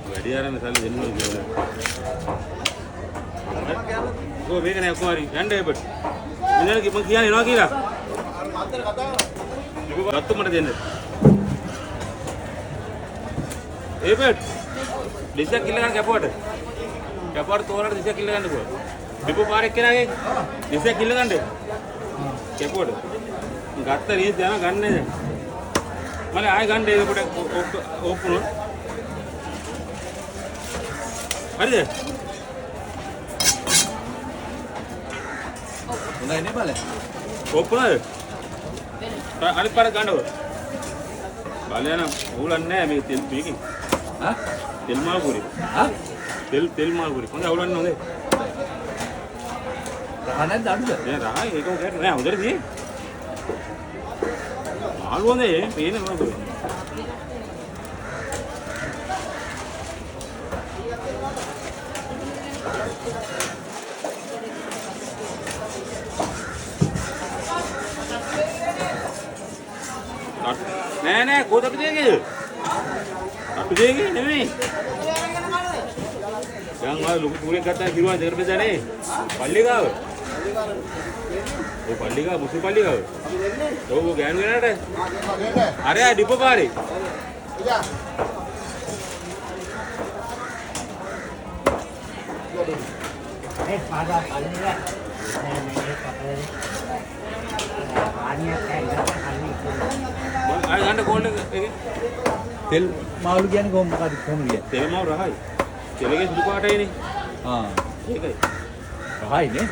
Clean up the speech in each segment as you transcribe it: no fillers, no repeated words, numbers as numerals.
වැඩියාර මිසල් දෙන්නෝ කියලා. කො වේගනේ කොහරි යන්න එපට. මිනල් මම කියන්නේ එනවා කියලා. ගත්තු මට දෙන්න. එපට. ඩිසක් කිල්ල ගන්න කැපුවට. කැපුවට තෝරන්න ඩිසක් කිල්ල ගන්න කොහොමද? දීපු පාරක් කෙනාගේ ඩිසක් කිල්ල ගන්න. කැපුවට. ගත්ත රීස් යන ගන්නේ දැන්. මම ආයෙ ගන්න ඒක පොඩ ඕපුණු. හරිද? හොඳයි නේ බලන්න. ඕපුණාද? අනිත් පාර ගන්නව. බලයන් උලන්නේ නැහැ මේ තෙල් මේකේ. හා? තෙල් මාල් පුරි. හා? තෙල් මාල් පුරි. හොඳයි උලන්නේ හොඳයි. රහ නැද්ද අඩුද? නෑ රහ ඒකම කැට නෑ හොඳට තියෙන්නේ. මාළු හොඳේ පේන්නේ මොනවද? නෑ කොහොමද අපි දෙන්නේ? අපි දෙන්නේ නෙමෙයි. දැන් ආ ලොකු පුරේ ගත්තා කිරුවා දෙකට බෙදන්නේ. පල්ලි ගාව. ඔය පල්ලි ගාව මුසු පල්ලි ගාව. ඔව් ගෑනු ගේනට. අර ආ ඩිපෝ පාරේ. ඒ පාදා පල්ලිය. මේ පතේ. ආනියක් ආය ගන්න කෝල් එක. තෙල් මාළු කියන්නේ කොහොමද කියන්නේ? තෙල් මාළු රහයි. තෙලගේ සුදු පාටයිනේ. ආ ඒකයි. රහයි නේ.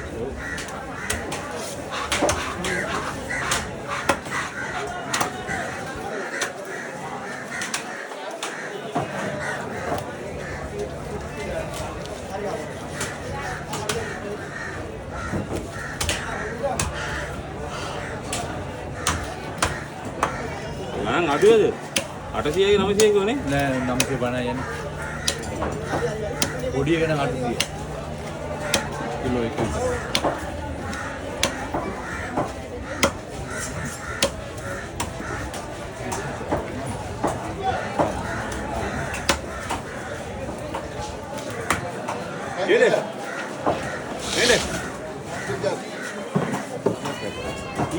මං අඩුවද 800යි 900යි කොනේ නෑ 900 බණයි යන්නේ පොඩි එක නම් 800 කිලෝ එකක්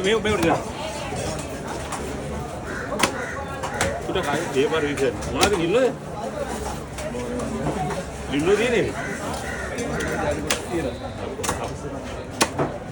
මේ උඩ sudah kayak dia baru bisa mana tuh gila ya gila dia nih